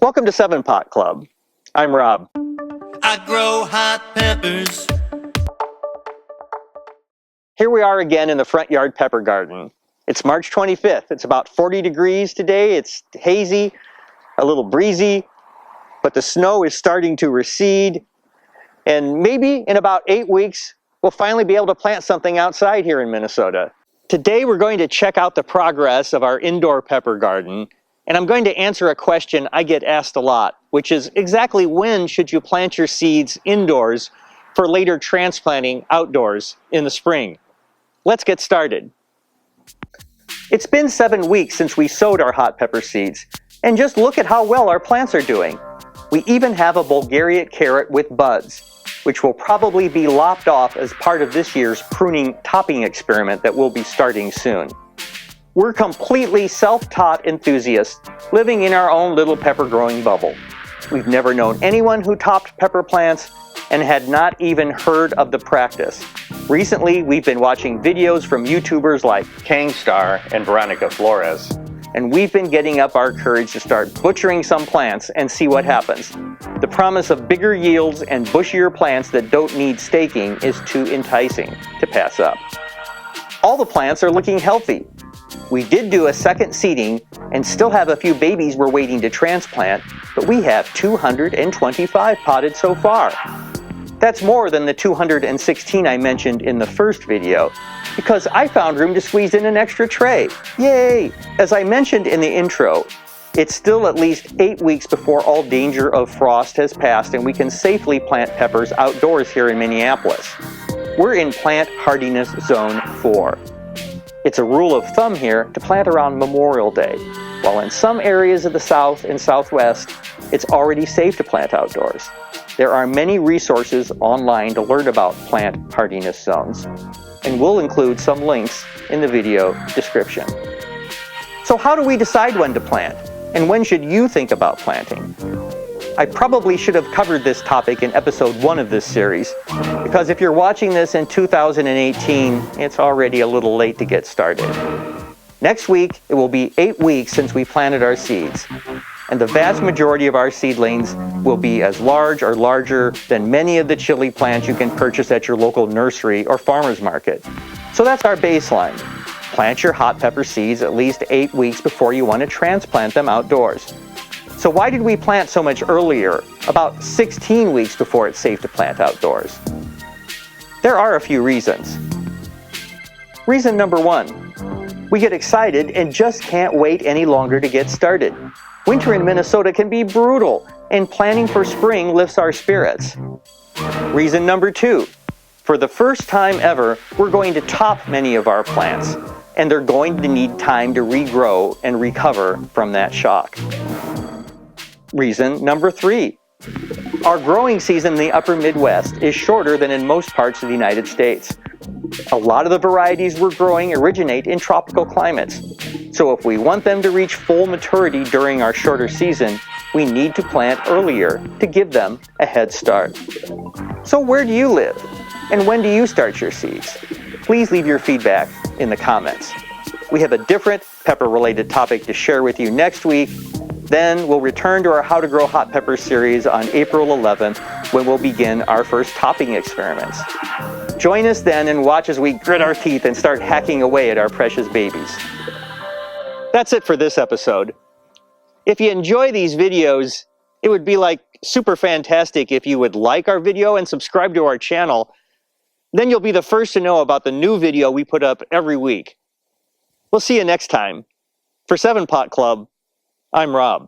Welcome to 7 Pot Club. I'm Rob. I grow hot peppers. Here we are again in the front yard pepper garden. It's March 25th. It's about 40 degrees today. It's hazy, a little breezy, but the snow is starting to recede. And maybe in about 8 weeks, we'll finally be able to plant something outside here in Minnesota. Today we're going to check out the progress of our indoor pepper garden. And I'm going to answer a question I get asked a lot, which is exactly when should you plant your seeds indoors for later transplanting outdoors in the spring? Let's get started. It's been 7 weeks since we sowed our hot pepper seeds, and just look at how well our plants are doing. We even have a Bulgarian carrot with buds, which will probably be lopped off as part of this year's pruning topping experiment that we'll be starting soon. We're completely self-taught enthusiasts living in our own little pepper growing bubble. We've never known anyone who topped pepper plants and had not even heard of the practice. Recently, we've been watching videos from YouTubers like Kangstar and Veronica Flores, and we've been getting up our courage to start butchering some plants and see what happens. The promise of bigger yields and bushier plants that don't need staking is too enticing to pass up. All the plants are looking healthy. We did do a second seeding and still have a few babies we're waiting to transplant, but we have 225 potted so far. That's more than the 216 I mentioned in the first video, because I found room to squeeze in an extra tray. Yay! As I mentioned in the intro, it's still at least 8 weeks before all danger of frost has passed and we can safely plant peppers outdoors here in Minneapolis. We're in Plant Hardiness Zone 4. It's a rule of thumb here to plant around Memorial Day, while in some areas of the South and Southwest, it's already safe to plant outdoors. There are many resources online to learn about plant hardiness zones, and we'll include some links in the video description. So how do we decide when to plant, and when should you think about planting? I probably should have covered this topic in episode 1 of this series, because if you're watching this in 2018, it's already a little late to get started. Next week, it will be 8 weeks since we planted our seeds, and the vast majority of our seedlings will be as large or larger than many of the chili plants you can purchase at your local nursery or farmer's market. So that's our baseline. Plant your hot pepper seeds at least 8 weeks before you want to transplant them outdoors. So why did we plant so much earlier, about 16 weeks before it's safe to plant outdoors? There are a few reasons. Reason number 1, we get excited and just can't wait any longer to get started. Winter in Minnesota can be brutal, and planning for spring lifts our spirits. Reason number 2, for the first time ever, we're going to top many of our plants, and they're going to need time to regrow and recover from that shock. Reason number 3, our growing season in the upper Midwest is shorter than in most parts of the United States. A lot of the varieties we're growing originate in tropical climates. So if we want them to reach full maturity during our shorter season, we need to plant earlier to give them a head start. So where do you live? And when do you start your seeds? Please leave your feedback in the comments. We have a different pepper-related topic to share with you next week. Then we'll return to our How to Grow Hot Pepper series on April 11th, when we'll begin our first topping experiments. Join us then and watch as we grit our teeth and start hacking away at our precious babies. That's it for this episode. If you enjoy these videos, it would be like super fantastic if you would like our video and subscribe to our channel. Then you'll be the first to know about the new video we put up every week. We'll see you next time. For 7 Pot Club, I'm Rob.